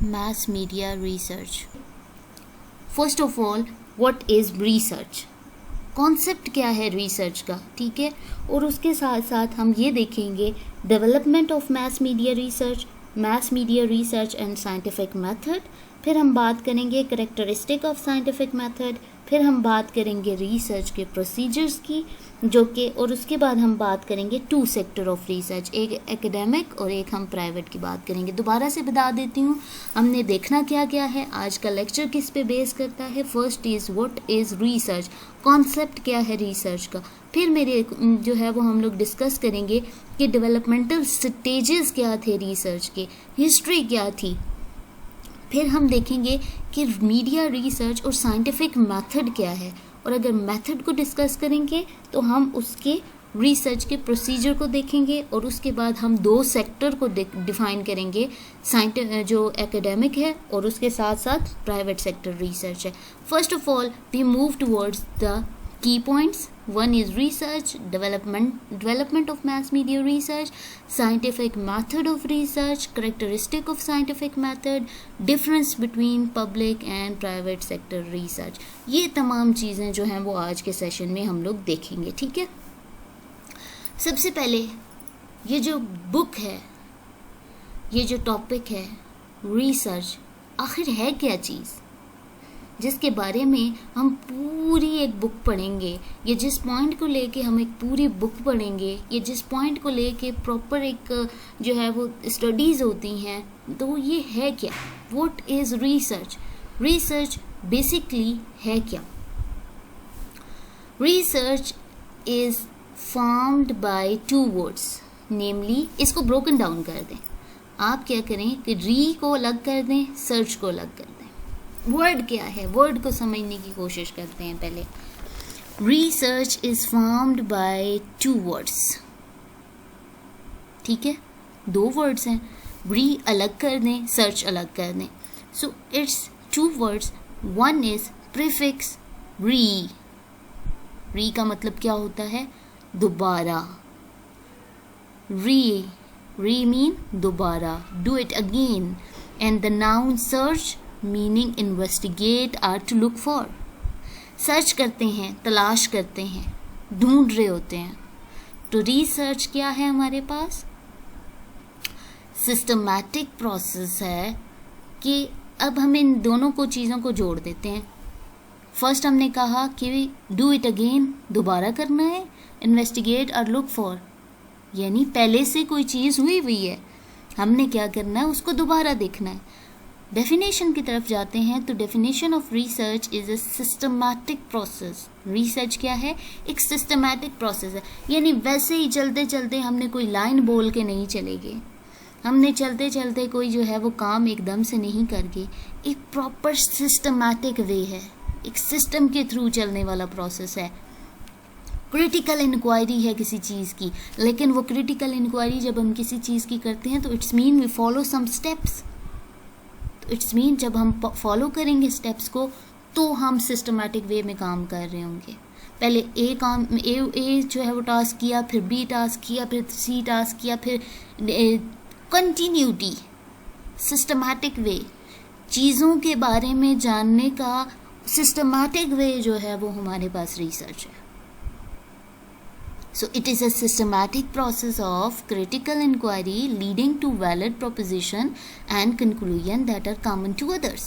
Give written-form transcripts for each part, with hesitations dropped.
mass media research. First of all, what is research? Concept क्या है research का, ठीक है। और उसके साथ साथ हम ये देखेंगे development of mass media research and scientific method. फिर हम बात करेंगे करेक्टरिस्टिक ऑफ साइंटिफिक मेथड। फिर हम बात करेंगे रिसर्च के प्रोसीजर्स की, जो कि, और उसके बाद हम बात करेंगे 2 सेक्टर ऑफ रिसर्च, एक एकेडमिक और एक हम प्राइवेट की बात करेंगे। दोबारा से बता देती हूँ हमने देखना क्या क्या है, आज का लेक्चर किस पे बेस करता है। First is what is research, concept क्या है रिसर्च का। फिर मेरे जो है वो हम लोग डिस्कस करेंगे कि डेवलपमेंटल स्टेजेस क्या थे रिसर्च के, हिस्ट्री क्या थी। फिर हम देखेंगे कि मीडिया रिसर्च और साइंटिफिक मेथड क्या है, और अगर मेथड को डिस्कस करेंगे तो हम उसके रिसर्च के प्रोसीजर को देखेंगे, और उसके बाद हम 2 सेक्टर को डिफाइन करेंगे, जो एकेडमिक है और उसके साथ साथ प्राइवेट सेक्टर रिसर्च है। First of all we move towards the key points. One is research, development of mass media research, scientific method of research, characteristic of scientific method, difference between public and private sector research. ये तमाम चीज़ें जो हैं वो आज के session में हम लोग देखेंगे, ठीक है। सबसे पहले ये जो बुक है, ये जो टॉपिक है रिसर्च, आखिर है क्या चीज़ जिसके बारे में हम पूरी एक बुक पढ़ेंगे, या जिस पॉइंट को लेके हम एक पूरी बुक पढ़ेंगे, या जिस पॉइंट को लेके प्रॉपर एक जो है वो स्टडीज़ होती हैं, तो ये है क्या? What is research? Research basically है क्या? Research is formed by 2 words, namely, इसको ब्रोकन डाउन कर दें। आप क्या करें कि री को अलग कर दें, सर्च को अलग कर दें। वर्ड क्या है, वर्ड को समझने की कोशिश करते हैं पहले। Research is formed by 2 words, ठीक है, 2 वर्ड्स हैं, री अलग कर दें, सर्च अलग कर दें। So it's 2 words. One is prefix री, री का मतलब क्या होता है? दोबारा। री मीन दोबारा, do it again. And the noun search meaning investigate or to look for, search करते हैं, तलाश करते हैं, ढूंढ रहे होते हैं। तो रिसर्च क्या है हमारे पास? सिस्टमैटिक प्रोसेस है कि अब हम इन दोनों को चीज़ों को जोड़ देते हैं। फर्स्ट हमने कहा कि डू इट अगेन, दोबारा करना है, इन्वेस्टिगेट और लुक फॉर, यानी पहले से कोई चीज़ हुई है, हमने क्या करना है, उसको दोबारा देखना है। डेफिनेशन की तरफ जाते हैं तो definition of research is a systematic process. Research क्या है? एक सिस्टमैटिक प्रोसेस है, यानी वैसे ही चलते चलते हमने कोई लाइन बोल के नहीं चलेंगे, हमने चलते चलते कोई जो है वो काम एकदम से नहीं करके, एक प्रॉपर सिस्टमैटिक वे है, एक सिस्टम के थ्रू चलने वाला प्रोसेस है। क्रिटिकल इंक्वायरी है किसी चीज़ की, लेकिन वो क्रिटिकल इंक्वायरी जब हम किसी चीज़ की करते हैं तो it's mean we follow some steps. It's mean जब हम फॉलो करेंगे स्टेप्स को तो हम सिस्टमैटिक वे में काम कर रहे होंगे। पहले ए जो है वो टास्क किया, फिर बी टास्क किया, फिर सी टास्क किया, फिर कंटिन्यूटी, सिस्टमैटिक वे, चीज़ों के बारे में जानने का सिस्टमैटिक वे जो है वो हमारे पास रिसर्च है। So it is a systematic process of critical inquiry leading to valid proposition and conclusion that are common to others.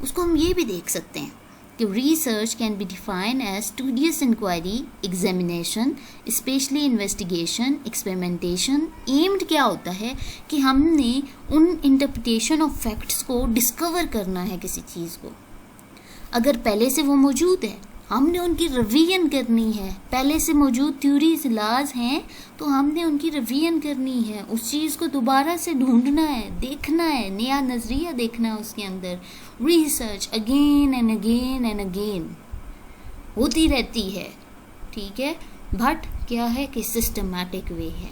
उसको हम ये भी देख सकते हैं कि research can be defined as studious inquiry, examination, especially investigation, experimentation. aimed क्या होता है कि हमने उन interpretation of facts को discover करना है किसी चीज़ को। अगर पहले से वो मौजूद है, हमने उनकी रिवीजन करनी है। पहले से मौजूद थ्योरीज, लॉज हैं, तो हमने उनकी रिवीजन करनी है, उस चीज़ को दोबारा से ढूंढना है, देखना है, नया नज़रिया देखना है उसके अंदर। Research again and again and again होती रहती है, ठीक है, बट क्या है कि सिस्टमैटिक वे है।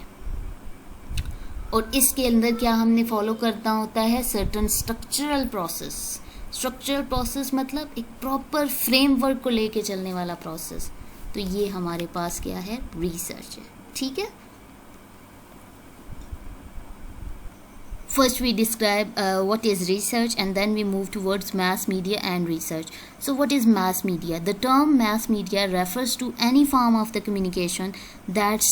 और इसके अंदर क्या हमने फॉलो करना होता है? Certain structural process. Structural process मतलब एक प्रॉपर फ्रेमवर्क को लेके चलने वाला प्रोसेस। तो ये हमारे पास क्या है? रिसर्च है, ठीक है। First, we describe what is research, and then we move towards mass media and research. So, what is mass media? The term mass media refers to any form of the communication that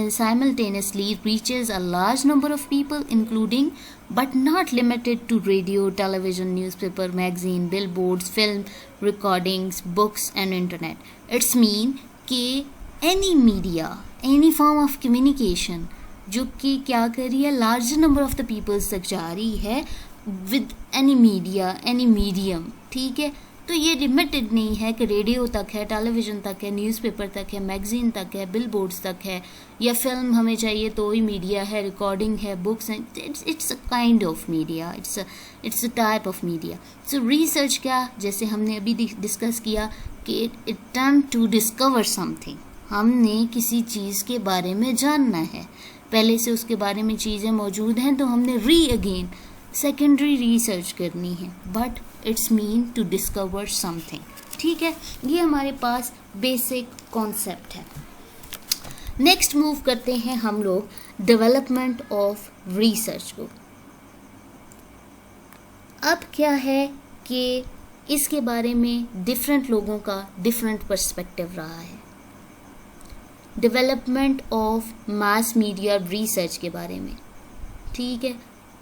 simultaneously reaches a large number of people, including but not limited to radio, television, newspaper, magazine, billboards, film, recordings, books, and internet. It's mean कि any media, any form of communication जो कि क्या कर रही है, large number of the peoples तक जा रही है with any media, any medium, ठीक है। तो ये लिमिटेड नहीं है कि रेडियो तक है, टेलीविज़न तक है, न्यूज़पेपर तक है, मैगज़ीन तक है, बिलबोर्ड्स तक है, या फिल्म हमें चाहिए तो ही मीडिया है, रिकॉर्डिंग है, बुक्स हैं। It's a kind of media, it's a type of media. So research क्या, जैसे हमने अभी डिस्कस किया कि it turn to discover something, हमने किसी चीज़ के बारे में जानना है, पहले से उसके बारे में चीज़ें मौजूद हैं तो हमने अगेन सेकेंडरी रिसर्च करनी है, but it's mean to discover something, ठीक है। ये हमारे पास बेसिक कॉन्सेप्ट है। नेक्स्ट मूव करते हैं हम लोग डेवलपमेंट ऑफ रिसर्च को। अब क्या है कि इसके बारे में डिफरेंट लोगों का डिफरेंट पर्सपेक्टिव रहा है। Development of mass media research के बारे में, ठीक है।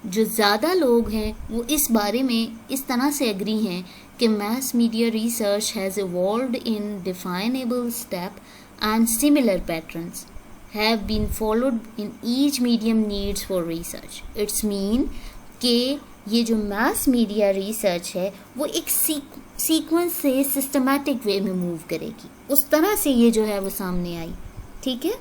जो ज़्यादा लोग हैं वो इस बारे में इस तरह से एग्री हैं कि mass media research has evolved in definable step and similar patterns have been followed in each medium needs for research. It's mean कि ये जो मास मीडिया रिसर्च है वो एक सीक्वेंस से सिस्टमैटिक वे में मूव करेगी, उस तरह से ये जो है वो सामने आई, ठीक है।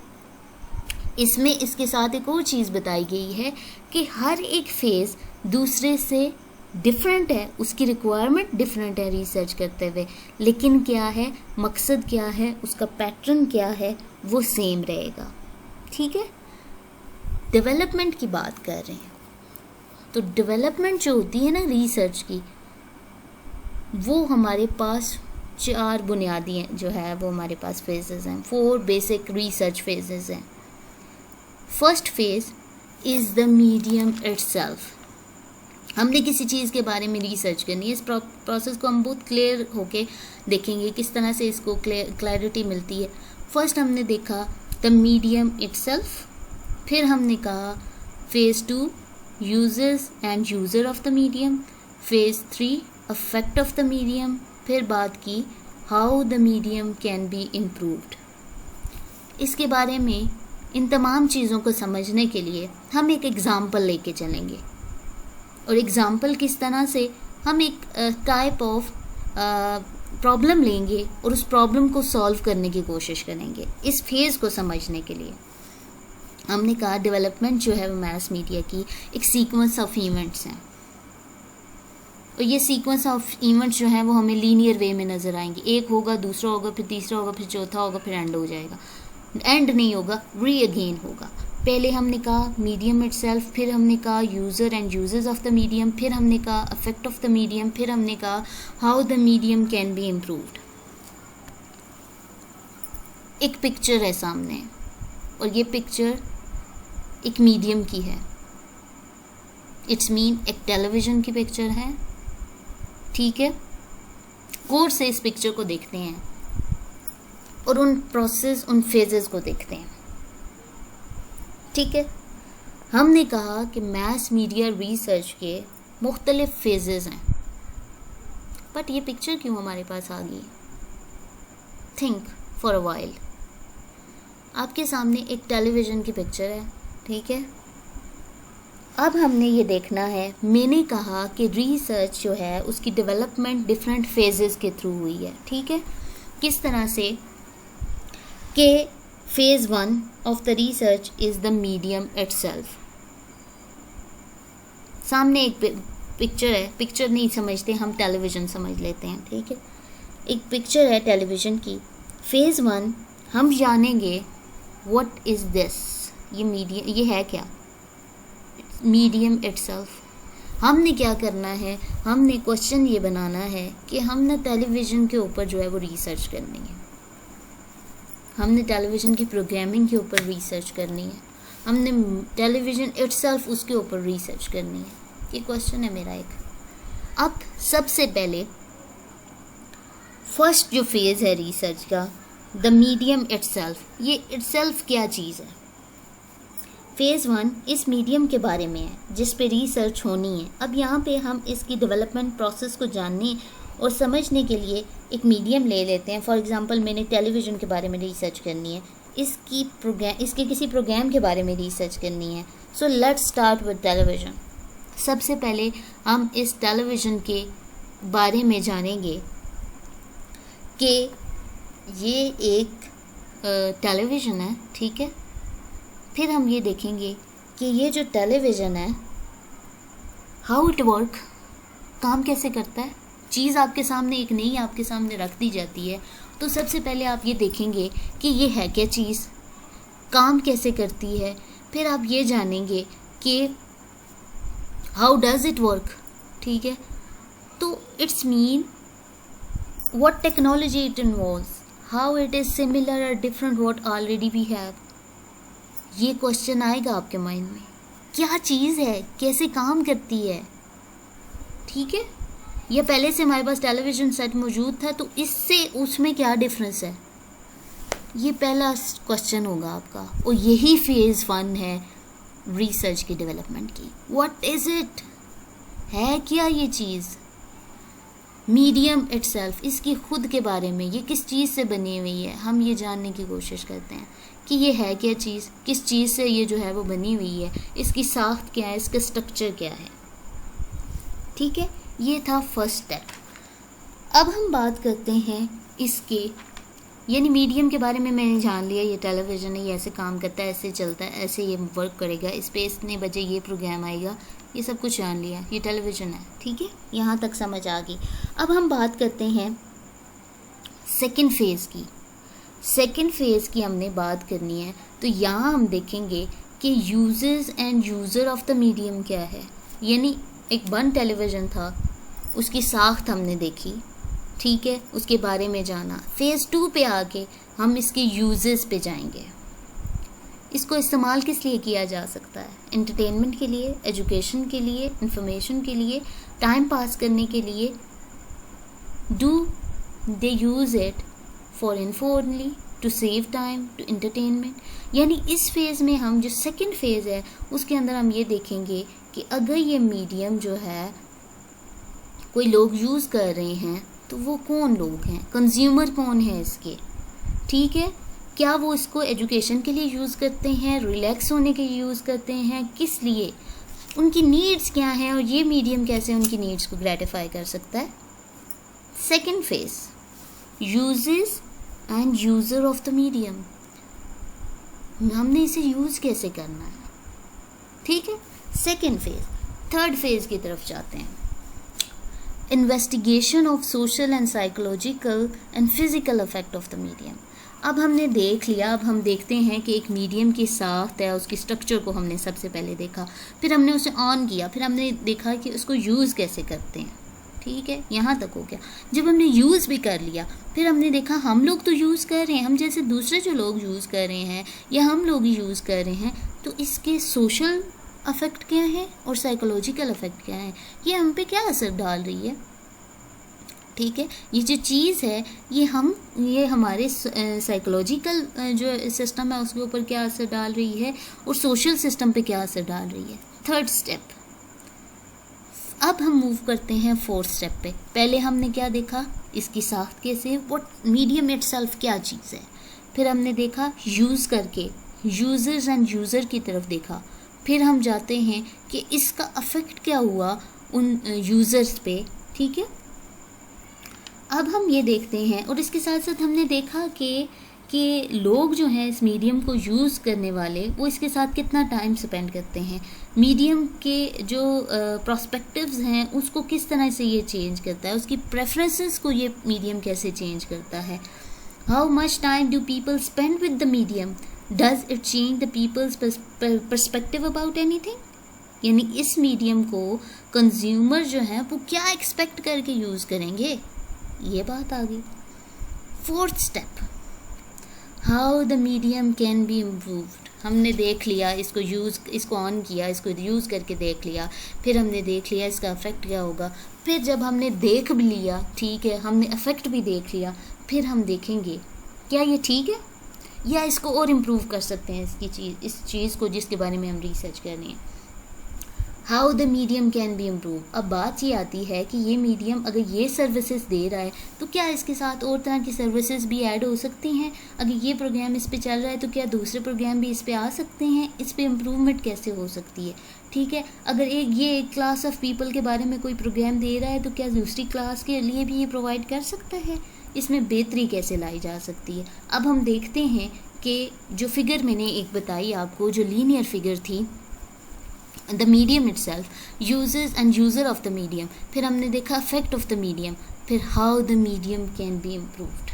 इसमें इसके साथ एक और चीज़ बताई गई है कि हर एक फेज़ दूसरे से डिफरेंट है, उसकी रिक्वायरमेंट डिफरेंट है रिसर्च करते हुए, लेकिन क्या है, मकसद क्या है, उसका पैटर्न क्या है, वो सेम रहेगा, ठीक है। डेवलपमेंट की बात कर रहे हैं तो डेवलपमेंट जो होती है ना रिसर्च की, वो हमारे पास 4 बुनियादी हैं जो है वो हमारे पास फेजेस हैं, 4 बेसिक रिसर्च फेजेस हैं। First phase is the medium itself. हमने किसी चीज़ के बारे में रिसर्च करनी है, इस प्रोसेस को हम बहुत क्लियर होके देखेंगे किस तरह से इसको क्लैरिटी मिलती है। फर्स्ट हमने देखा द मीडियम इटसेल्फ, फिर हमने कहा phase 2 users end user of the medium, phase 3 affect of the medium, फिर बात की how the medium can be improved. इसके बारे में इन तमाम चीज़ों को समझने के लिए हम एक एग्ज़ाम्पल लेके चलेंगे, और एग्ज़ाम्पल किस तरह से, हम एक टाइप ऑफ प्रॉब्लम लेंगे और उस प्रॉब्लम को सॉल्व करने की कोशिश करेंगे इस फेज़ को समझने के लिए। हमने कहा डेवलपमेंट जो है वो मास मीडिया की एक सीक्वेंस ऑफ इवेंट्स हैं, और ये सीक्वेंस ऑफ इवेंट्स जो हैं वो हमें लीनियर वे में नज़र आएंगे। एक होगा, दूसरा होगा, फिर तीसरा होगा, फिर चौथा होगा, फिर एंड हो जाएगा। एंड नहीं होगा, अगेन होगा। पहले हमने कहा मीडियम इटसेल्फ, फिर हमने कहा user and users of the medium, फिर हमने कहा अफेक्ट ऑफ द मीडियम, फिर हमने कहा how the medium can be improved. एक पिक्चर है सामने, और ये पिक्चर एक मीडियम की है। इट्स मीन एक टेलीविज़न की पिक्चर है, ठीक है। गौर से इस पिक्चर को देखते हैं और उन प्रोसेस, उन फेजेस को देखते हैं, ठीक है। हमने कहा कि मास मीडिया रिसर्च के मुख्तलिफ फेजेस हैं, बट ये पिक्चर क्यों हमारे पास आ गई? Think for a while. आपके सामने एक टेलीविज़न की पिक्चर है, ठीक है। अब हमने ये देखना है, मैंने कहा कि रिसर्च जो है उसकी डेवलपमेंट डिफरेंट फेजेस के थ्रू हुई है, ठीक है। किस तरह से कि phase 1 of the research is the medium itself. सामने एक पिक्चर है, पिक्चर नहीं समझते हम, टेलीविज़न समझ लेते हैं, ठीक है। एक पिक्चर है टेलीविज़न की। फेज़ 1 हम जानेंगे व्हाट इज़ दिस, ये मीडियम, ये है क्या, मीडियम इटसेल्फ। हमने क्या करना है, हमने क्वेश्चन ये बनाना है कि हमने टेलीविज़न के ऊपर जो है वो रिसर्च करनी है, हमने टेलीविज़न की प्रोग्रामिंग के ऊपर रिसर्च करनी है। हमने टेलीविज़न इटसेल्फ उसके ऊपर रिसर्च करनी है? ये क्वेश्चन है मेरा एक। अब सबसे पहले फर्स्ट जो फेज़ है रिसर्च का, द मीडियम इटसेल्फ। ये इटसेल्फ क्या चीज़ है? फेज़ 1 इस मीडियम के बारे में है जिस पे रिसर्च होनी है। अब यहाँ पे हम इसकी डेवलपमेंट प्रोसेस को जानने और समझने के लिए एक मीडियम ले लेते हैं। फॉर एग्जांपल मैंने टेलीविज़न के बारे में रिसर्च करनी है, इसके किसी प्रोग्राम के बारे में रिसर्च करनी है। So let's start with television. सबसे पहले हम इस टेलीविज़न के बारे में जानेंगे कि ये एक टेलीविज़न है, ठीक है। फिर हम ये देखेंगे कि ये जो टेलीविज़न है हाउ इट वर्क, काम कैसे करता है। चीज़ आपके सामने एक नई आपके सामने रख दी जाती है, तो सबसे पहले आप ये देखेंगे कि ये है क्या चीज़, काम कैसे करती है। फिर आप ये जानेंगे कि हाउ डज़ इट वर्क, ठीक है। तो it's mean what technology it involves, how it is similar और different what already we have. ये क्वेश्चन आएगा आपके माइंड में, क्या चीज़ है, कैसे काम करती है, ठीक है। ये पहले से हमारे पास टेलीविज़न सेट मौजूद था, तो इससे उसमें क्या डिफरेंस है, ये पहला क्वेश्चन होगा आपका। और यही फेज़ 1 है रिसर्च की डेवलपमेंट की। व्हाट इज़ इट, है क्या ये चीज़। मीडियम इटसेल्फ, इसकी खुद के बारे में, ये किस चीज़ से बनी हुई है, हम ये जानने की कोशिश करते हैं कि ये है क्या चीज़, किस चीज़ से ये जो है वो बनी हुई है, इसकी साख्त क्या है, इसका स्ट्रक्चर क्या है, ठीक है। ये था फर्स्ट स्टेप। अब हम बात करते हैं इसके, यानी मीडियम के बारे में मैंने जान लिया, ये टेलीविज़न है, ये ऐसे काम करता है, ऐसे चलता है, ऐसे ये वर्क करेगा, इस पे इतने बजे ये प्रोग्राम आएगा, ये सब कुछ जान लिया, ये टेलीविज़न है, ठीक है। यहाँ तक समझ आ गई। अब हम बात करते हैं सेकंड फेज़ की। सेकंड फेज़ की हमने बात करनी है, तो यहाँ हम देखेंगे कि users end user of the medium क्या है। यानी एक बन टेलीविज़न था, उसकी साख्त हमने देखी, ठीक है, उसके बारे में जाना। फेज़ 2 पे आके हम इसके यूजर्स पे जाएंगे। इसको इस्तेमाल किस लिए किया जा सकता है, एंटरटेनमेंट के लिए, एजुकेशन के लिए, इंफॉर्मेशन के लिए, टाइम पास करने के लिए। Do they use it for info only, to save time, to entertainment. यानी इस फेज़ में हम जो सेकंड फेज़ है उसके अंदर हम ये देखेंगे कि अगर ये मीडियम जो है कोई लोग यूज़ कर रहे हैं तो वो कौन लोग हैं, कंज्यूमर कौन है इसके, ठीक है। क्या वो इसको एजुकेशन के लिए यूज़ करते हैं, रिलैक्स होने के लिए यूज़ करते हैं, किस लिए, उनकी नीड्स क्या हैं और ये मीडियम कैसे उनकी नीड्स को ग्रेटिफाई कर सकता है। Second phase, uses end user of the medium, हमने इसे यूज़ कैसे करना है, ठीक है। Second phase. थर्ड फेज़ की तरफ जाते हैं, investigation of social and psychological and physical effect of the medium. अब हमने देख लिया, अब हम देखते हैं कि एक मीडियम की साख्त है, उसकी स्ट्रक्चर को हमने सबसे पहले देखा, फिर हमने उसे ऑन किया, फिर हमने देखा कि उसको यूज़ कैसे करते हैं, ठीक है। यहाँ तक हो गया। जब हमने यूज़ भी कर लिया, फिर हमने देखा हम लोग तो यूज़ कर रहे हैं, हम जैसे दूसरे जो लोग यूज़ कर रहे हैं या हम लोग ही यूज़ कर रहे हैं, तो इसके सोशल अफेक्ट क्या है और साइकोलॉजिकल अफेक्ट क्या है, ये हम पे क्या असर डाल रही है, ठीक है। ये जो चीज़ है ये हमारे साइकोलॉजिकल जो सिस्टम है उसके ऊपर क्या असर डाल रही है और सोशल सिस्टम पे क्या असर डाल रही है। Third step. अब हम मूव करते हैं फोर्थ स्टेप पे। पहले हमने क्या देखा, इसकी साख्त कैसे, व्हाट मीडियम इटसेल्फ क्या चीज़ है। फिर हमने देखा यूज़ करके, यूजर्स एंड यूज़र की तरफ देखा। फिर हम जाते हैं कि इसका अफेक्ट क्या हुआ उन यूज़र्स पे, ठीक है। अब हम ये देखते हैं और इसके साथ साथ हमने देखा कि लोग जो हैं इस मीडियम को यूज़ करने वाले, वो इसके साथ कितना टाइम स्पेंड करते हैं, मीडियम के जो प्रोस्पेक्टिव्स हैं उसको किस तरह से ये चेंज करता है, उसकी प्रेफरेंसेस को ये मीडियम कैसे चेंज करता है। How much time do people spend with the medium, does it change the peoples perspective about anything. यानी इस मीडियम को कंज्यूमर जो है वो क्या एक्सपेक्ट करके यूज़ करेंगे, ये बात आ गई। Fourth step, how the medium can be improved, हमने देख लिया, इसको ऑन किया, इसको यूज़ करके देख लिया, फिर हमने देख लिया इसका इफ़ेक्ट क्या होगा। फिर जब हमने देख भी लिया, ठीक है, हमने इफ़ेक्ट भी देख लिया, फिर हम देखेंगे क्या ये ठीक है या इसको और इम्प्रूव कर सकते हैं इस चीज़ को जिसके बारे में हम रिसर्च कर रहे हैं। How the medium can B improve. अब बात ये आती है कि ये मीडियम अगर ये सर्विसेज दे रहा है तो क्या इसके साथ और तरह की सर्विसेज भी ऐड हो सकती हैं। अगर ये प्रोग्राम इस पे चल रहा है तो क्या दूसरे प्रोग्राम भी इस पे आ सकते हैं। इस पे इम्प्रूवमेंट कैसे हो सकती है, ठीक है। अगर एक क्लास ऑफ पीपल के बारे में कोई प्रोग्राम दे रहा है तो क्या दूसरी क्लास के लिए भी ये प्रोवाइड कर सकता है। इसमें बेहतरी कैसे लाई जा सकती है। अब हम देखते हैं कि जो फिगर मैंने एक बताई आपको, जो लीनियर फिगर थी, the medium itself, users end user of the medium, फिर हमने देखा इफेक्ट ऑफ द मीडियम, फिर how the medium can be improved.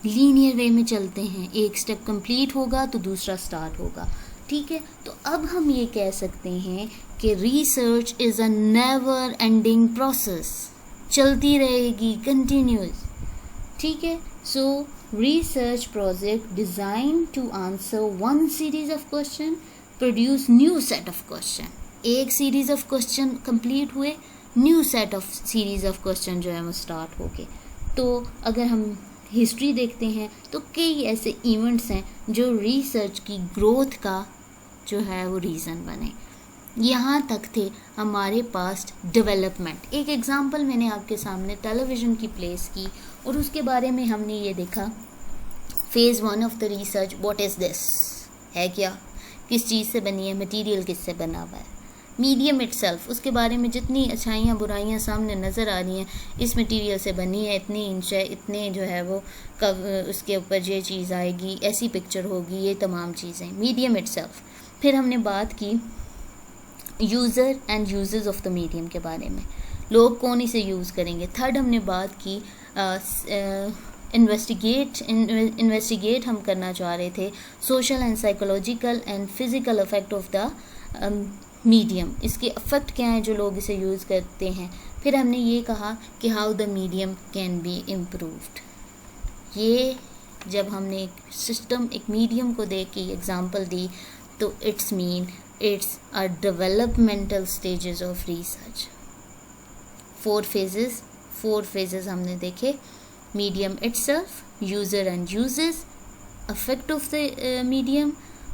Linear वे में चलते हैं, एक स्टेप कंप्लीट होगा तो दूसरा स्टार्ट होगा, ठीक है। तो अब हम ये कह सकते हैं कि research is a never ending process, चलती रहेगी, कंटिन्यूस, ठीक है। So research project design to answer one series of question, produce new set of question. एक सीरीज ऑफ क्वेश्चन कंप्लीट हुए, new set of series of question जो है वो start हो गए। तो अगर हम हिस्ट्री देखते हैं तो कई ऐसे इवेंट्स हैं जो रिसर्च की ग्रोथ का जो है वो रीज़न बने। यहाँ तक थे हमारे पास डेवलपमेंट। एक एग्जांपल मैंने आपके सामने टेलीविज़न की प्लेस की और उसके बारे में हमने ये देखा, phase 1 of the research, what is this, है क्या, किस चीज़ से बनी है, मटेरियल किससे बना हुआ है। मीडियम इटसेल्फ, उसके बारे में जितनी अच्छाइयाँ बुराइयाँ सामने नज़र आ रही हैं, इस मटेरियल से बनी है, इतनी इंच है, इतने जो है वो कब उसके ऊपर ये चीज़ आएगी, ऐसी पिक्चर होगी, ये तमाम चीज़ें मीडियम इटसेल्फ। फिर हमने बात की user and uses of the medium के बारे में, लोग कौन इसे यूज़ करेंगे। थर्ड हमने बात की इन्वेस्टिगेट हम करना चाह रहे थे social and psychological and physical effect of the medium, इसके इफ़ेक्ट क्या हैं जो लोग इसे यूज़ करते हैं। फिर हमने ये कहा कि how the medium can be improved. ये जब हमने एक सिस्टम, एक मीडियम को देख के एग्जांपल दी तो it's a developmental stages of research. 4 phases हमने देखे, medium itself, user and uses, effect of the medium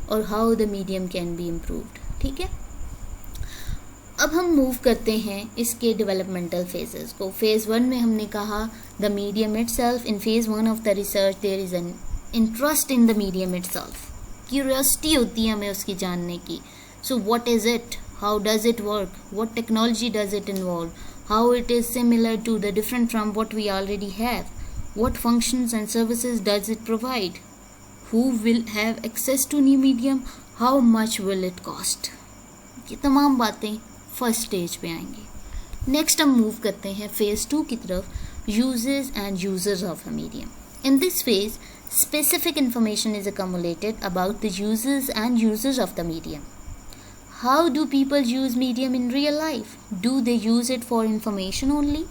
और how the medium can be improved, ठीक है। अब हम मूव करते हैं इसके डेवलपमेंटल फेजेस को। फेज़ 1 में हमने कहा the medium itself. In phase 1 of the research there is an interest in the medium itself, curiosity होती है हमें उसकी जानने की। So what is it, how does it work, what technology does it involve, how it is similar to the different from what we already have, what functions and services does it provide, who will have access to new medium, how much will it cost। ये तमाम बातें first stage पे आएंगी। Next हम move करते हैं phase 2 की तरफ, uses and users of a medium. In this phase specific information is accumulated about the uses and users of the medium. How do people use medium in real life? Do they use it for information only,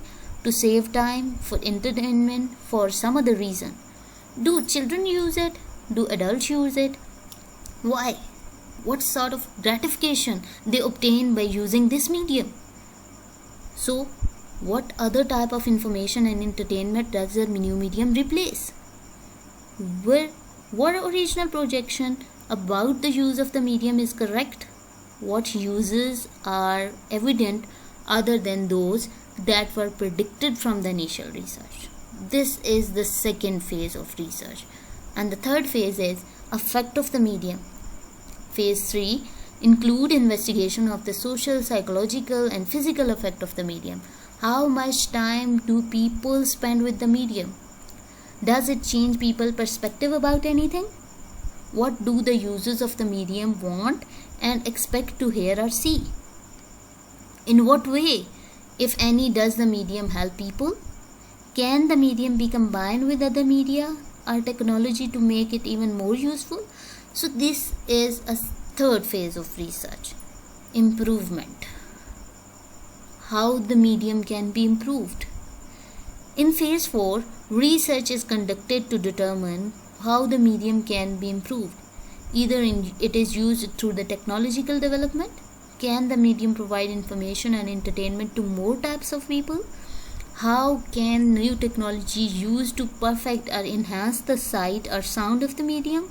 to save time, for entertainment, for some other reason? Do children use it? Do adults use it? Why? What sort of gratification they obtain by using this medium? So, what other type of information and entertainment does the new medium replace? What original projection about the use of the medium is correct? What uses are evident other than those that were predicted from the initial research? This is the second phase of research. And the third phase is effect of the medium. Phase 3 include investigation of the social, psychological and physical effect of the medium. How much time do people spend with the medium? Does it change people's perspective about anything? What do the users of the medium want and expect to hear or see? In what way, if any, does the medium help people? Can the medium be combined with other media or technology to make it even more useful? So this is a third phase of research, improvement. How the medium can be improved. In phase 4, research is conducted to determine how the medium can be improved. Either it is used through the technological development. Can the medium provide information and entertainment to more types of people? How can new technology used to perfect or enhance the sight or sound of the medium?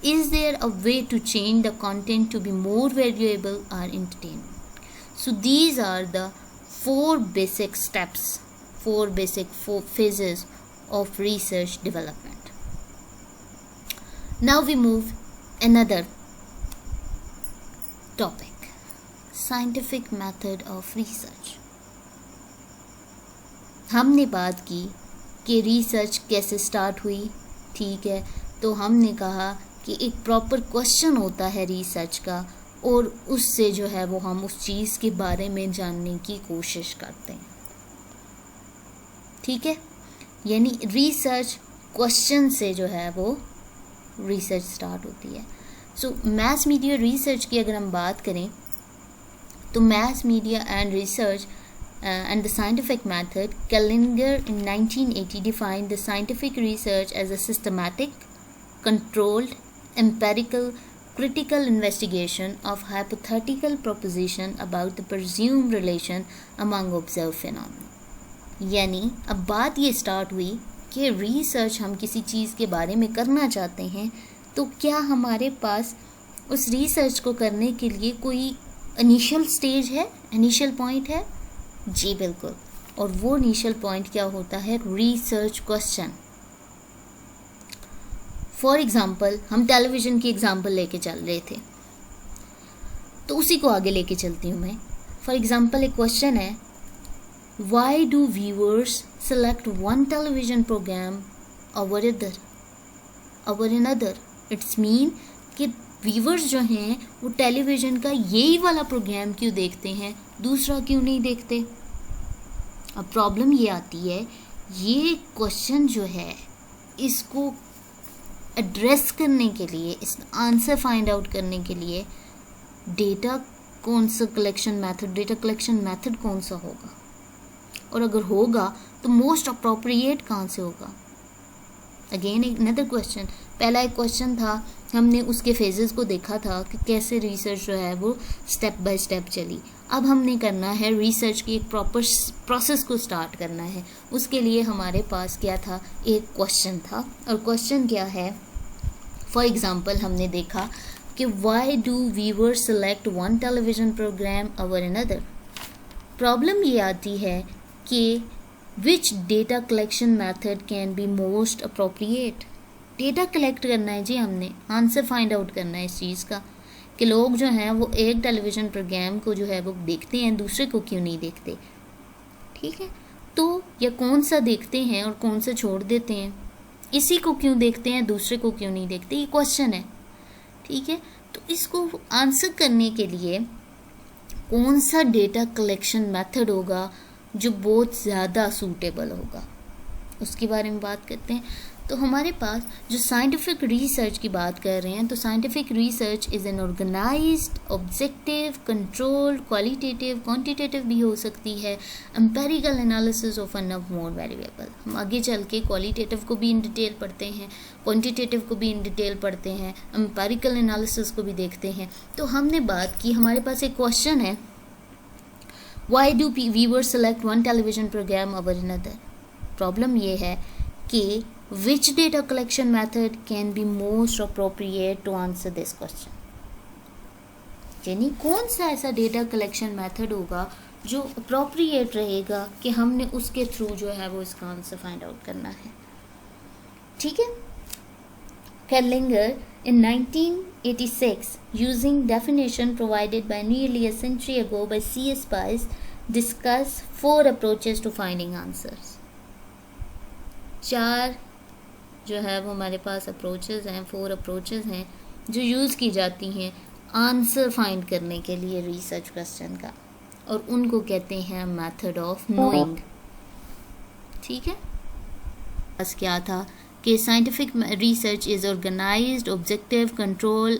Is there a way to change the content to be more valuable or entertaining? So these are the four basic steps, four phases of research development. Now we move another topic, scientific method of research. हमने बात की कि research कैसे start हुई, ठीक है, तो हमने कहा कि एक प्रॉपर क्वेश्चन होता है रिसर्च का और उससे जो है वो हम उस चीज़ के बारे में जानने की कोशिश करते हैं, ठीक है, यानी रिसर्च क्वेश्चन से जो है वो रिसर्च स्टार्ट होती है. सो मैस मीडिया रिसर्च की अगर हम बात करें तो mess media and research and the scientific method, Kellinger in 1980 defined the scientific research as a systematic, controlled, empirical, critical investigation of hypothetical proposition about the presumed relation among observed phenomena. यानी अब बात ये start हुई कि research हम किसी चीज़ के बारे में करना चाहते हैं तो क्या हमारे पास उस रिसर्च को करने के लिए कोई इनिशियल स्टेज है, इनिशियल पॉइंट है? जी बिल्कुल. और वो इनिशियल पॉइंट क्या होता है? Research question. फॉर एग्जाम्पल हम टेलीविज़न की एग्जाम्पल लेके चल रहे थे तो उसी को आगे लेके चलती हूँ मैं. फॉर एग्जाम्पल एक क्वेश्चन है, why do viewers select one television programme over another? It's mean कि व्यूअर्स जो हैं वो टेलीविज़न का यही वाला प्रोग्राम क्यों देखते हैं, दूसरा क्यों नहीं देखते? अब प्रॉब्लम ये आती है, ये क्वेश्चन जो है इसको एड्रेस करने के लिए, इस आंसर फाइंड आउट करने के लिए डेटा कलेक्शन मेथड कौन सा होगा, और अगर होगा तो मोस्ट अप्रोप्रिएट कहाँ से होगा? अगेन एक अनदर क्वेश्चन. पहला एक क्वेश्चन था, हमने उसके फेजेस को देखा था कि कैसे रिसर्च जो है वो स्टेप बाय स्टेप चली. अब हमने करना है रिसर्च की एक प्रॉपर प्रोसेस को स्टार्ट करना है. उसके लिए हमारे पास क्या था? एक क्वेश्चन था. और क्वेश्चन क्या है? फॉर एग्जांपल हमने देखा कि why do viewers select one television programme over another. Problem ये आती है कि which data collection method can be most appropriate. Data collect करना है जी, हमने आंसर फाइंड आउट करना है इस चीज़ का कि लोग जो हैं वो एक टेलीविज़न प्रोग्राम को जो है वो देखते हैं, दूसरे को क्यों नहीं देखते, ठीक है, तो या कौन सा देखते हैं और कौन सा छोड़ देते हैं, इसी को क्यों देखते हैं, दूसरे को क्यों नहीं देखते, ये क्वेश्चन है, ठीक है. तो इसको आंसर करने के लिए कौन सा डेटा कलेक्शन मेथड होगा जो बहुत ज़्यादा सूटेबल होगा, उसके बारे में बात करते हैं. तो हमारे पास जो साइंटिफिक रिसर्च की बात कर रहे हैं, तो scientific research is an organised, objective, controlled, qualitative, quantitative भी हो सकती है, empirical analysis of an of more variable. हम आगे चल के क्वालिटेटिव को भी इन डिटेल पढ़ते हैं, क्वांटिटेटिव को भी इन डिटेल पढ़ते हैं, एम्पेरिकल एनालिसिस को भी देखते हैं. तो हमने बात की, हमारे पास एक क्वेश्चन है, why do viewers select one television programme over another. Problem ये है कि which data collection method can be most appropriate to answer this question. यानी कौन सा ऐसा डेटा कलेक्शन मेथड होगा जो अप्रोप्रिएट रहेगा कि हमने उसके थ्रू जो है वो इसका आंसर फाइंड आउट करना है, ठीक है. Kellinger in 1986, using definition provided by nearly a century ago by C.S. Spice, discussed 4 approaches to finding answers. 4 जो है वो हमारे पास अप्रोचेस हैं, 4 अप्रोचेस हैं जो यूज़ की जाती हैं आंसर फाइंड करने के लिए रिसर्च क्वेश्चन का, और उनको कहते हैं मेथड ऑफ नोइंग, ठीक है. बस क्या था कि scientific research is organised, objective, control,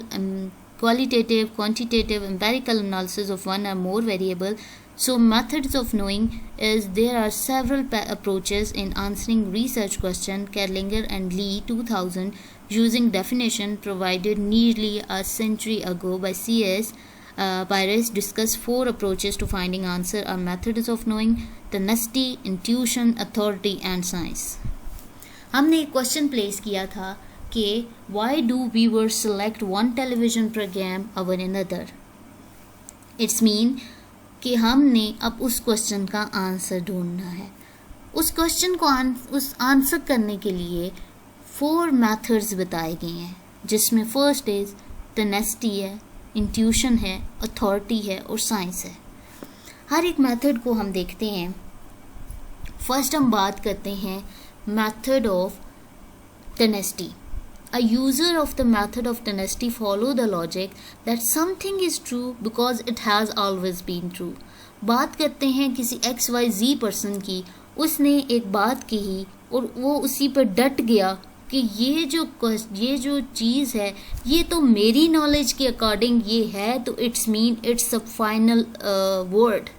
qualitative, quantitative, empirical analysis of one or more variable. So methods of knowing is there are several approaches in answering research question. Kerlinger and Lee 2000 using definition provided nearly a century ago by C.S. Pires discuss 4 approaches to finding answer or methods of knowing: tenacity, intuition, authority and science. हमने एक question place किया था कि why do viewers select one television program over another? It's mean कि हमने अब उस question का आंसर ढूंढना है. उस क्वेश्चन को उस आंसर करने के लिए 4 मेथड्स बताए गए हैं, जिसमें फर्स्ट इज टेनेसिटी है, इंट्यूशन है, अथॉरिटी है और साइंस है. हर एक मेथड को हम देखते हैं. फर्स्ट हम बात करते हैं method of tenacity. A user of the method of tenacity follow the logic that something is true because it has always been true. बात करते हैं किसी XYZ पर्सन की, उसने एक बात कही और वो उसी पर डट गया कि ये जो चीज़ है ये तो मेरी नॉलेज के अकॉर्डिंग ये है, तो it's mean it's a final word.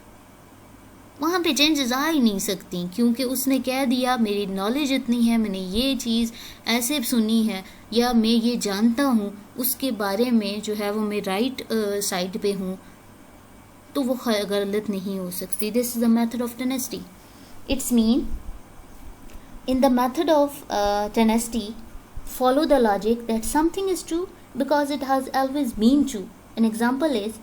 वहाँ पे चेंजेस आ ही नहीं सकती, क्योंकि उसने कह दिया मेरी नॉलेज इतनी है, मैंने ये चीज़ ऐसे सुनी है या मैं ये जानता हूँ, उसके बारे में जो है वो मैं राइट साइड पे हूँ, तो वो गलत नहीं हो सकती. This is the method of tenacity. It's mean in the method of tenacity follow the logic that something is true because it has always been true. An example is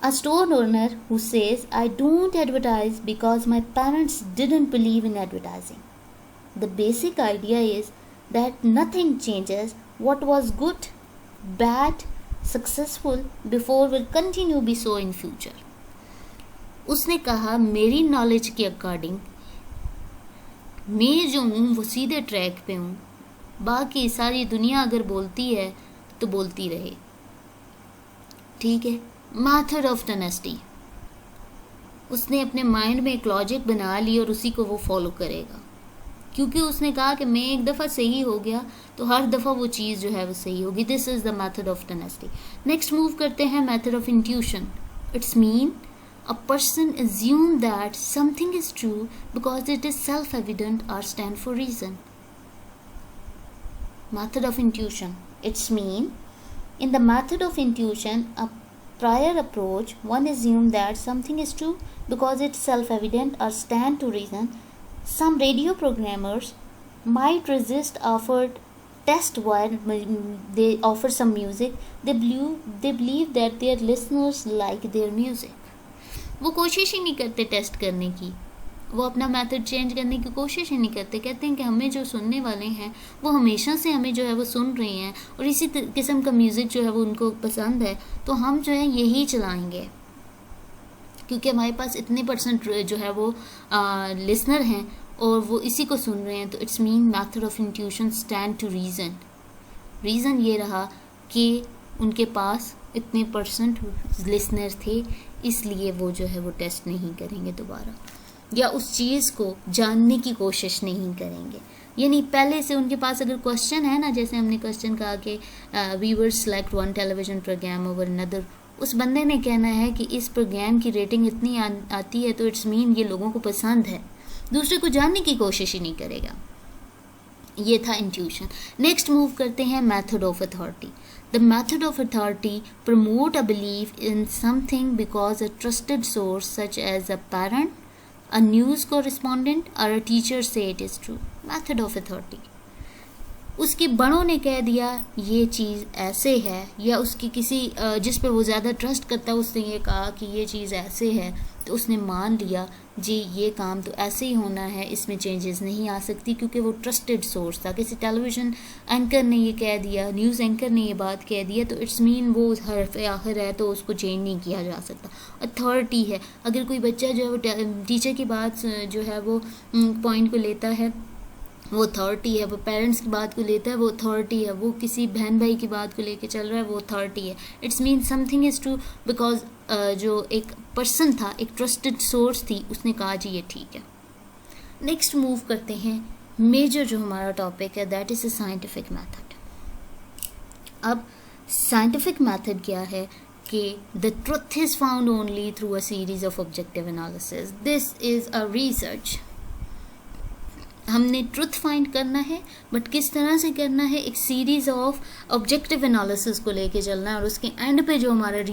a store owner who says, I don't advertise because my parents didn't believe in advertising. The basic idea is that nothing changes. What was good, bad, successful before will continue be so in future. उसने कहा मेरी knowledge के according मैं जो हूँ वो सीधे track पे हूँ, बाकी सारी दुनिया अगर बोलती है तो बोलती रहे. ठीक है. मेथड ऑफ टेनेसिटी, उसने अपने माइंड में एक लॉजिक बना ली और उसी को वो फॉलो करेगा, क्योंकि उसने कहा कि मैं एक दफ़ा सही हो गया तो हर दफ़ा वो चीज़ जो है वो सही होगी. This is the method of tenacity. Next move करते हैं method of intuition. It's mean a person assume that something is true because it is self evident और stand for reason. Method of intuition. It's mean in the method of intuition, a prior approach, one assumes that something is true because it's self-evident or stand to reason. Some radio programmers might resist offered test while they offer some music. They believe that their listeners like their music. वो कोशिश ही नहीं करते test करने की, वो अपना method change करने की कोशिश ही नहीं करते. कहते हैं कि हमें जो सुनने वाले हैं वो हमेशा से हमें जो है वो सुन रहे हैं और इसी किस्म का म्यूज़िक जो है वो उनको पसंद है, तो हम जो है यही चलाएंगे क्योंकि हमारे पास इतने % जो है वो लिसनर हैं और वो इसी को सुन रहे हैं. तो it's mean method of intuition stand to reason. Reason ये रहा कि उनके पास इतने % लिसनर थे, इसलिए वो जो है वो टेस्ट नहीं करेंगे दोबारा, या उस चीज़ को जानने की कोशिश नहीं करेंगे. यानी पहले से उनके पास अगर क्वेश्चन है ना, जैसे हमने क्वेश्चन कहा कि viewers select one television programme over another, उस बंदे ने कहना है कि इस प्रोग्राम की रेटिंग इतनी आती है तो इट्स मीन ये लोगों को पसंद है, दूसरे को जानने की कोशिश ही नहीं करेगा. ये था इंट्यूशन. नेक्स्ट मूव करते हैं method of authority. The method of authority promote a belief in something because a trusted source such as a parent, a news correspondent or a teacher say it is true. Method of authority. उसके बड़ों ने कह दिया ये चीज़ ऐसे है, या उसकी किसी जिस पे वो ज़्यादा ट्रस्ट करता है उसने ये कहा कि ये चीज़ ऐसे है, तो उसने मान लिया जी ये काम तो ऐसे ही होना है, इसमें चेंजेस नहीं आ सकती, क्योंकि वो ट्रस्टेड सोर्स था. किसी टेलीविज़न एंकर ने ये कह दिया, न्यूज़ एंकर ने ये बात कह दिया, तो इट्स मीन वो हरफ आखिर है, तो उसको चेंज नहीं किया जा सकता. अथॉरिटी है, अगर कोई बच्चा जो है वो टीचर की बात जो है वो पॉइंट को लेता है वो अथॉरिटी है, वो पेरेंट्स की बात को लेता है वो अथॉरिटी है, वो किसी बहन भाई की बात को लेके चल रहा है वो अथॉरिटी है. It's mean something is true because जो एक पर्सन था, एक ट्रस्टेड सोर्स थी, उसने कहा जी ये ठीक है. नेक्स्ट मूव करते हैं मेजर जो हमारा टॉपिक है, that is a scientific method. अब साइंटिफिक मेथड क्या है कि the truth is found only through a series of objective analysis, this is a research. हमने ट्रुथ फाइंड करना है, बट किस तरह से करना है, एक सीरीज ऑफ ऑब्जेक्टिव एनालिसिस को लेके चलना है, और उसके एंड पे जो हमारा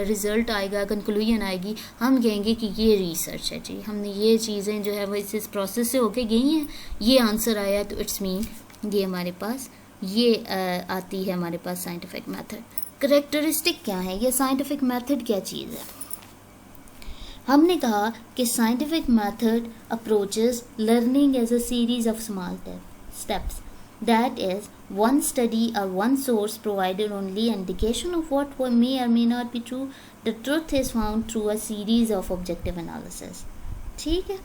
रिजल्ट आएगा, कंक्लूजन आएगी, हम कहेंगे कि ये रिसर्च है जी, हमने ये चीज़ें जो है वो इस प्रोसेस से होके गई हैं, ये आंसर आया, तो इट्स मीन ये हमारे पास ये आती है हमारे पास साइंटिफिक मेथड। करेक्टरिस्टिक क्या है, ये साइंटिफिक मेथड क्या चीज़ है? हमने कहा कि scientific method approaches learning as a series of small steps, that is one study or one source provided only indication of what may or may not be true. The truth is found through a series of objective analysis. ठीक है,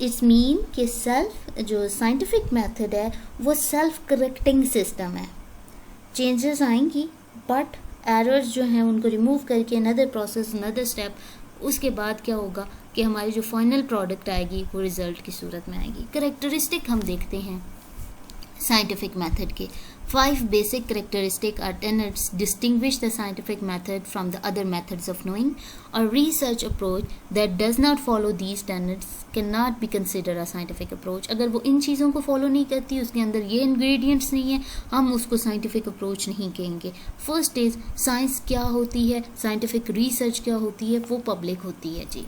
it's mean कि self जो scientific method है वो self correcting system है, changes आएंगी but errors जो हैं उनको रिमूव करके अनदर प्रोसेस, अनदर स्टेप, उसके बाद क्या होगा कि हमारी जो फाइनल प्रोडक्ट आएगी वो रिजल्ट की सूरत में आएगी। करेक्टरिस्टिक हम देखते हैं साइंटिफिक मेथड के 5 basic characteristic or tenets distinguish the scientific method from the other methods of knowing. A research approach that does not follow these tenets cannot be considered a scientific approach. अगर वो इन चीज़ों को follow नहीं करती, उसके अंदर ये इंग्रेडिएंट्स नहीं है, हम उसको साइंटिफिक अप्रोच नहीं कहेंगे। फर्स्ट इज साइंस क्या होती है, साइंटिफिक रिसर्च क्या होती है, वो पब्लिक होती है जी।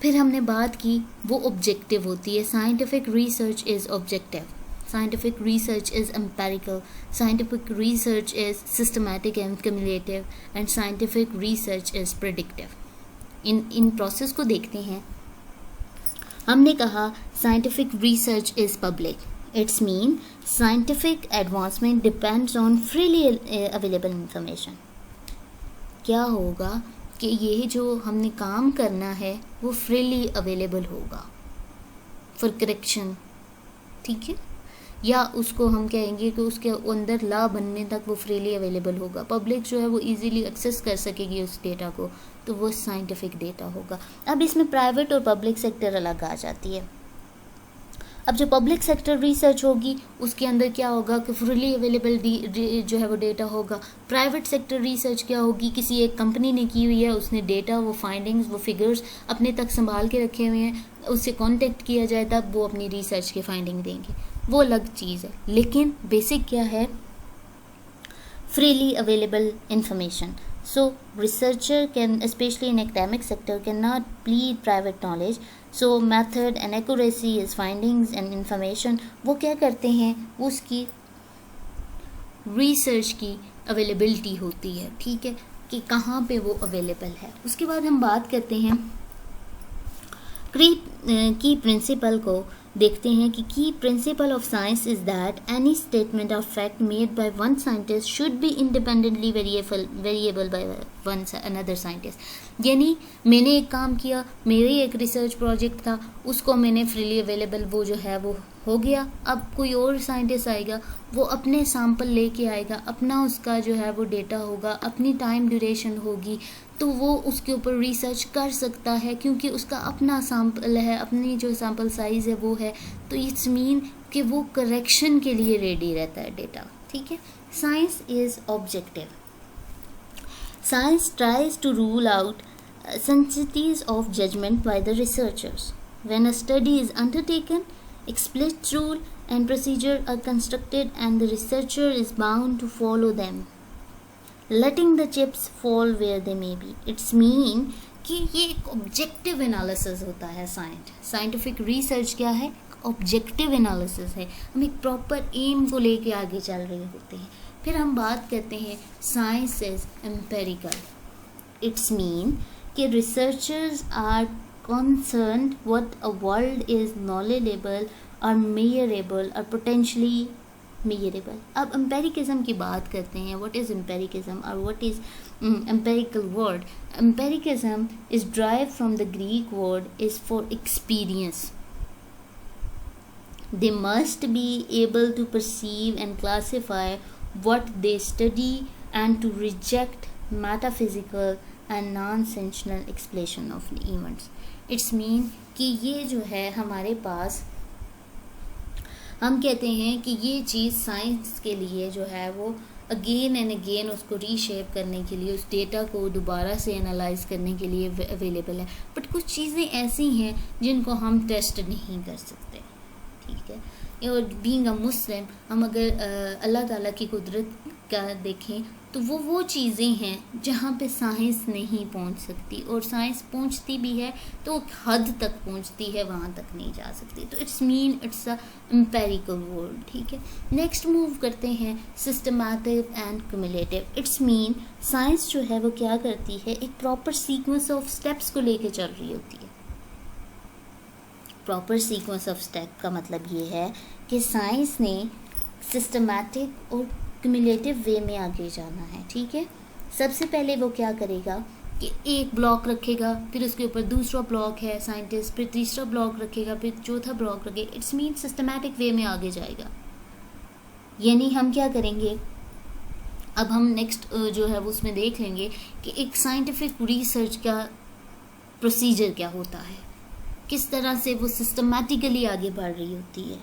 फिर हमने बात की वो ऑब्जेक्टिव होती है, scientific research is objective, scientific research is empirical, scientific research is systematic and cumulative, and scientific research is predictive. In process को देखते हैं। हमने कहा scientific research is public, it's mean scientific advancement depends on freely available information. क्या होगा कि ये जो हमने काम करना है वो freely available होगा for correction, ठीक है, या उसको हम कहेंगे कि उसके अंदर ला बनने तक वो फ्रीली अवेलेबल होगा, पब्लिक जो है वो इजीली एक्सेस कर सकेगी उस डेटा को, तो वो साइंटिफिक डेटा होगा। अब इसमें प्राइवेट और पब्लिक सेक्टर अलग आ जाती है। अब जो पब्लिक सेक्टर रिसर्च होगी उसके अंदर क्या होगा कि फ्रीली अवेलेबल जो है वो डेटा होगा। प्राइवेट सेक्टर रिसर्च क्या होगी, किसी एक कंपनी ने की हुई है, उसने डेटा, वो फाइंडिंग्स, वो फिगर्स अपने तक संभाल के रखे हुए हैं, उससे कांटेक्ट किया जाए तब वो अपनी रिसर्च की फाइंडिंग देंगे, वो अलग चीज़ है। लेकिन बेसिक क्या है, freely available information. So researcher can, especially in academic sector, cannot plead private knowledge. So method and accuracy is findings and information. वो क्या करते हैं, उसकी रिसर्च की अवेलेबिलिटी होती है, ठीक है, कि कहाँ पे वो अवेलेबल है। उसके बाद हम बात करते हैं की प्रिंसिपल को देखते हैं कि की principle of science is that any statement of fact made by one scientist should be independently variable by one another scientist. यानी मैंने एक काम किया, मेरे एक रिसर्च प्रोजेक्ट था, उसको मैंने फ्रीली अवेलेबल वो जो है वो हो गया। अब कोई और साइंटिस्ट आएगा, वो अपने सैंपल लेके आएगा, अपना उसका जो है वो डेटा होगा, अपनी टाइम ड्यूरेशन होगी, तो वो उसके ऊपर रिसर्च कर सकता है क्योंकि उसका अपना सैंपल है, अपनी जो सैंपल साइज़ है वो है, तो इट्स मीन कि वो करेक्शन के लिए रेडी रहता है डेटा, ठीक है। Science is objective. Science tries to rule out sensibilities of judgment by the researchers. When a study is undertaken, explicit rule and procedure are constructed and the researcher is bound to follow them, letting the chips fall where they may be. It's mean कि ये एक objective analysis होता है। Scientific research क्या है, objective analysis है, हम एक प्रॉपर एम को लेके आगे चल रहे होते हैं। फिर हम बात करते हैं science is empirical. It's mean कि researchers are concerned what a world is knowledgeable or measurable or potentially measurable. अब empiricism की बात करते हैं। What is empiricism or what is empirical word? Empiricism is derived from the Greek word is for experience. They must be able to perceive and classify what they study and to reject metaphysical and non-sensational explanation of events. It's mean कि ये जो है हमारे पास, हम कहते हैं कि ये चीज़ साइंस के लिए जो है वो अगेन एंड अगेन उसको रीशेप करने के लिए, उस डेटा को दोबारा से एनालाइज करने के लिए अवेलेबल है। बट कुछ चीज़ें ऐसी हैं जिनको हम टेस्ट नहीं कर सकते, ठीक है। और बीइंग अ मुस्लिम, हम अगर अल्लाह ताला की कुदरत का देखें तो वो चीज़ें हैं जहाँ पे साइंस नहीं पहुँच सकती, और साइंस पहुँचती भी है तो हद तक पहुँचती है, वहाँ तक नहीं जा सकती। तो इट्स अ एम्पेरिकल वर्ल्ड, ठीक है। नेक्स्ट मूव करते हैं systematic and cumulative. It's mean science जो है वो क्या करती है, एक प्रॉपर सीक्वेंस ऑफ स्टेप्स को लेके चल रही होती है। प्रॉपर सीक्वेंस ऑफ स्टेप का मतलब ये है कि साइंस ने सिस्टमैटिक और क्यूमुलेटिव वे में आगे जाना है, ठीक है। सबसे पहले वो क्या करेगा कि एक ब्लॉक रखेगा, फिर उसके ऊपर दूसरा ब्लॉक है साइंटिस्ट, फिर तीसरा ब्लॉक रखेगा, फिर चौथा ब्लॉक रखेगा। इट्स मीन सिस्टमैटिक वे में आगे जाएगा। यानी हम क्या करेंगे, अब हम नेक्स्ट जो है वो उसमें देख लेंगे कि एक साइंटिफिक रिसर्च का प्रोसीजर क्या होता है, किस तरह से वो सिस्टमैटिकली आगे बढ़ रही होती है,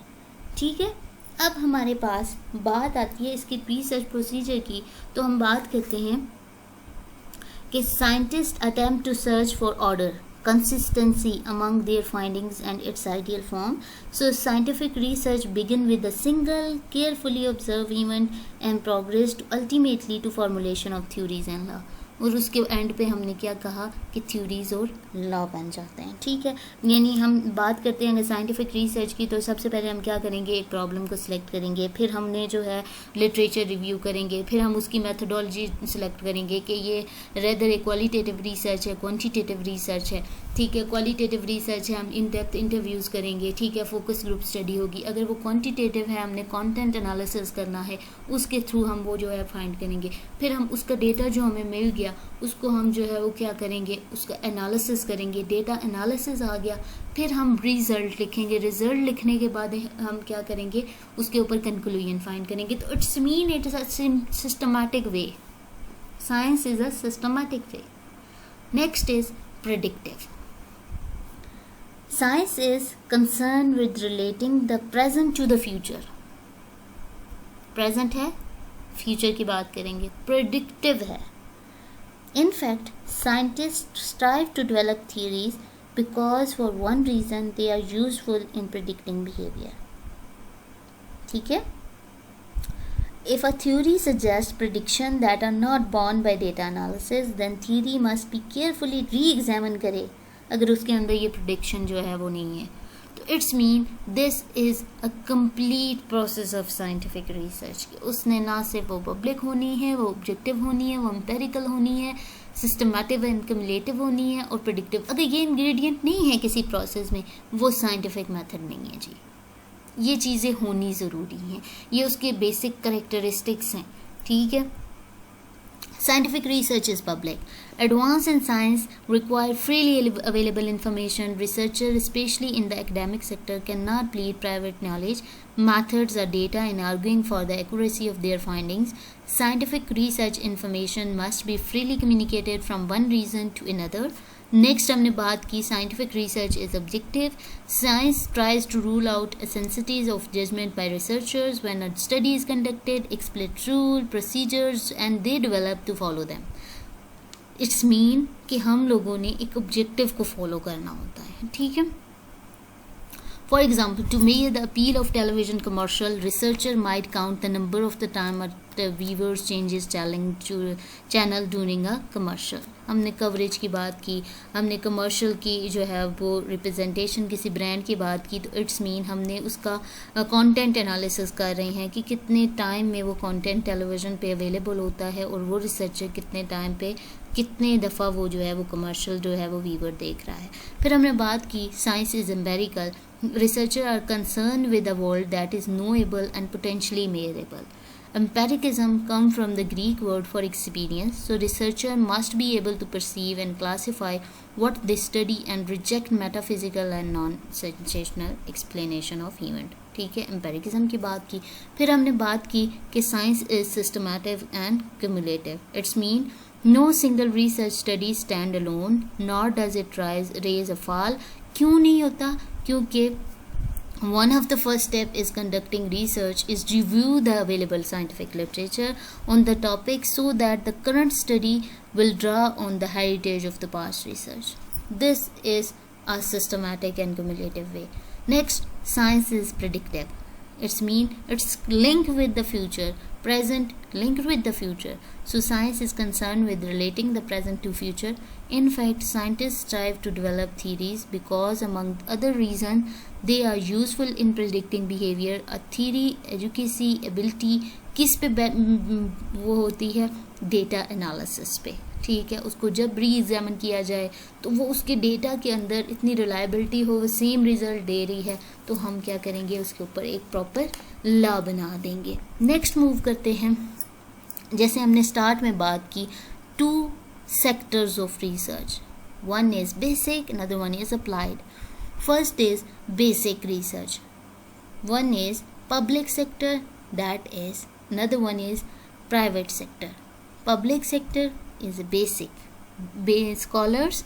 ठीक है। अब हमारे पास बात आती है इसकी रिसर्च प्रोसीजर की, तो हम बात करते हैं कि scientist attempt to search for order, consistency among their findings and its ideal form. So scientific research begin with a single carefully observed event and progress to ultimately to formulation of theories and law. और उसके and पे हमने क्या कहा कि theories और law बन जाते हैं, ठीक है। यानी हम बात करते हैं अगर साइंटिफिक रिसर्च की, तो सबसे पहले हम क्या करेंगे, एक प्रॉब्लम को सिलेक्ट करेंगे, फिर हमने जो है लिटरेचर रिव्यू करेंगे, फिर हम उसकी मेथडोलॉजी सिलेक्ट करेंगे कि ये रेदर एक क्वालिटेटिव रिसर्च है, क्वांटिटेटिव रिसर्च है, ठीक है। क्वालिटेटिव रिसर्च है, हम इन डेप्थ इंटरव्यूज़ करेंगे, ठीक है, फोकस ग्रुप स्टडी होगी। अगर वो क्वांटिटेटिव है, हमने कंटेंट एनालिसिस करना है, उसके थ्रू हम वो जो है फाइंड करेंगे। फिर हम उसका डेटा जो हमें मिल गया उसको हम जो है वो क्या करेंगे, उसका एनालिसिस करेंगे। डेटा एनालिसिस आ गया, फिर हम रिजल्ट लिखेंगे। रिजल्ट लिखने के बाद हम क्या करेंगे, उसके ऊपर कंक्लूजन फाइंड करेंगे। तो it's mean it is a systematic way. Science is a systematic way. Next is predictive. Science is concern with relating the present to the future. Present है, फ्यूचर की बात करेंगे। प्रेडिक्टिव है। In fact, scientists strive to develop theories because for one reason they are useful in predicting behavior. ठीक है? If a theory suggests predictions that are not borne by data analysis, then theory must be carefully re-examined करे अगर उसके अंदर ये prediction जो है वो नहीं है। तो it's mean this is a complete process of scientific research. उसने ना सिर्फ वो पब्लिक होनी है, वो ऑब्जेक्टिव होनी है, वो एम्पेरिकल होनी है, सिस्टमैटिक एंड क्यूमुलेटिव होनी है और प्रेडिक्टिव। अगर ये इंग्रेडिएंट नहीं है किसी प्रोसेस में, वो साइंटिफिक मेथड नहीं है जी। ये चीज़ें होनी ज़रूरी हैं, ये उसके बेसिक करेक्टरिस्टिक्स हैं, ठीक है। Scientific research is public. Advance in science require freely available information. Researchers, especially in the academic sector, cannot plead private knowledge, methods, or data in arguing for the accuracy of their findings. Scientific research information must be freely communicated from one region to another. Next हमने बात की scientific research is objective. Science tries to rule out eccentricities of judgment by researchers when a study is conducted, explain rule procedures and they develop to follow them. It's mean कि हम लोगों ने एक objective को follow करना होता है, ठीक है. For example, to measure the appeal of television commercial, researcher might count the number of the time the viewers changes channel during a commercial. हमने कवरेज की बात की, हमने कमर्शियल की जो है वो रिप्रेजेंटेशन किसी ब्रांड की बात की. तो इट्स मीन हमने उसका कंटेंट एनालिसिस कर रहे हैं कि कितने टाइम में वो कंटेंट टेलीविज़न पे अवेलेबल होता है और वो रिसर्चर कितने टाइम पे कितने दफ़ा वो जो है वो कमर्शियल जो है वो व्यूवर देख रहा है. फिर हमने बात की science is empirical. Researchers are concerned with a world that is knowable and potentially measurable. Empiricism comes from the Greek word for experience, so researchers must be able to perceive and classify what they study and reject metaphysical and non-sensational explanation of event. ठीक है, empiricism की बात की. फिर हमने बात की कि science is systematic and cumulative. It's mean no single research study stand alone, nor does it raise or fall. क्यों नहीं होता? क्योंकि One of the first step is conducting research is review the available scientific literature on the topic so that the current study will draw on the heritage of the past research. This is a systematic and cumulative way. Next, science is predictive. It's linked with the future, present linked with the future. So science is concerned with relating the present to future. In fact, scientists strive to develop theories because among other reasons they are useful in predicting behavior. A theory, advocacy, ability किस पे वो होती है, data analysis पे, ठीक है। उसको जब री एग्जामिन किया जाए तो वो उसके डेटा के अंदर इतनी रिलायबिलिटी हो, वो सेम रिजल्ट दे रही है, तो हम क्या करेंगे, उसके ऊपर एक प्रॉपर लॉ बना देंगे। नेक्स्ट मूव करते हैं। जैसे हमने स्टार्ट में बात की, 2 sectors of research. One is basic, another one is applied. First is basic research. One is public sector, that is. Another one is private sector. Public sector is basic. Scholars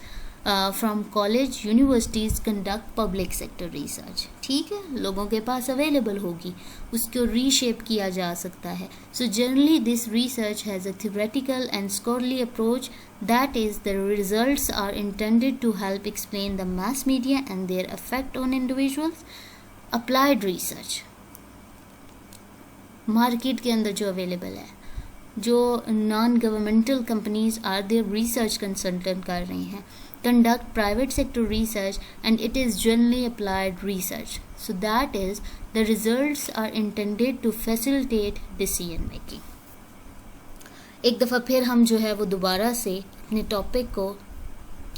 from college, universities conduct public sector research. ठीक है, लोगों के पास available होगी, उसको reshape किया जा सकता है. So generally this research has a theoretical and scholarly approach, that is the results are intended to help explain the mass media and their effect on individuals. Applied research market के अंदर जो available है, जो non governmental companies are there research consultant कर रही हैं, conduct private sector research and it is generally applied research. So that is the results are intended to facilitate decision making. एक दफ़ा फिर हम जो है वो दोबारा से अपने टॉपिक को,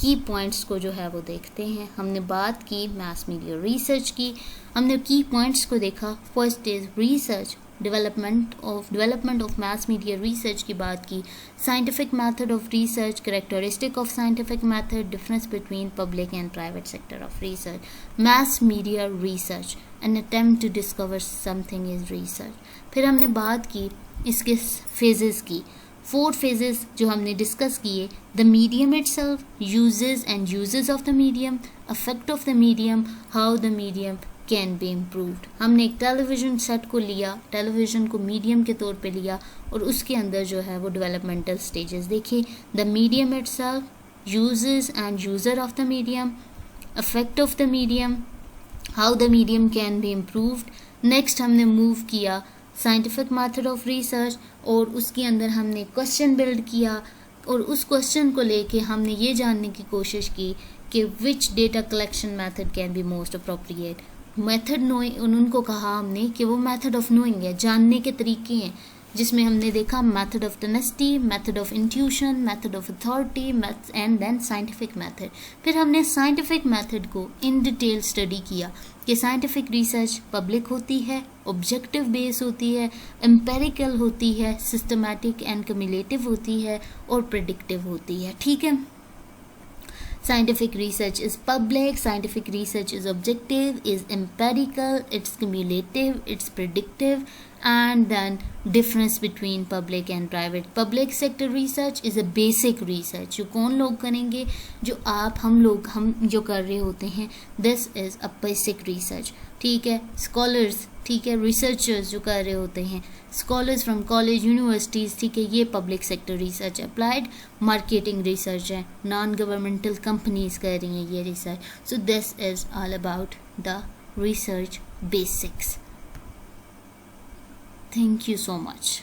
की पॉइंट्स को जो है वो देखते हैं। हमने बात की मास मीडिया रिसर्च की, हमने की पॉइंट्स को देखा। First is research, development of mass media research की बात की, scientific method of research, characteristic of scientific method, difference between public and private sector of research, mass media research, an attempt to discover something is research. फिर हमने बात की इसके phases की, 4 phases जो हमने डिस्कस किए, the medium itself, uses and uses of the medium, affect of the medium, how the medium can be improved. हमने एक टेलीविज़न सेट को लिया, टेलीविज़न को मीडियम के तौर पे लिया और उसके अंदर जो है वो डेवलपमेंटल स्टेजेस देखे, the medium itself, uses end user of the medium, affect of the medium, how the medium can be improved. Next हमने मूव किया साइंटिफिक मेथड ऑफ रिसर्च और उसके अंदर हमने क्वेश्चन बिल्ड किया और उस क्वेश्चन को लेके हमने ये जानने की कोशिश की कि which data collection method can be most appropriate. Method knowing, उनको कहा हमने कि वो मेथड ऑफ नोइंग है, जानने के तरीके हैं, जिसमें हमने देखा method of tenacity, method of intuition, method of authority and then scientific method. फिर हमने साइंटिफिक मेथड को इन डिटेल स्टडी किया कि साइंटिफिक रिसर्च पब्लिक होती है, ऑब्जेक्टिव बेस होती है, एम्पेरिकल होती है, सिस्टमैटिक एंड क्यूमुलेटिव होती है और प्रेडिक्टिव होती है। ठीक है, scientific research is public, scientific research is objective, is empirical, it's cumulative, it's predictive, and then difference between public and private. Public sector research is a basic research. जो कौन लोग करेंगे, जो आप हम जो कर रहे होते हैं, this is a basic research. ठीक है, स्कॉलर्स, ठीक है, रिसर्चर्स जो कर रहे होते हैं, स्कॉलर्स फ्रॉम कॉलेज, यूनिवर्सिटीज़, ठीक है, ये public sector research. Applied marketing research है, नॉन गवर्नमेंटल कंपनीज कर रही हैं ये research. So this is all about the research basics. Thank you so much.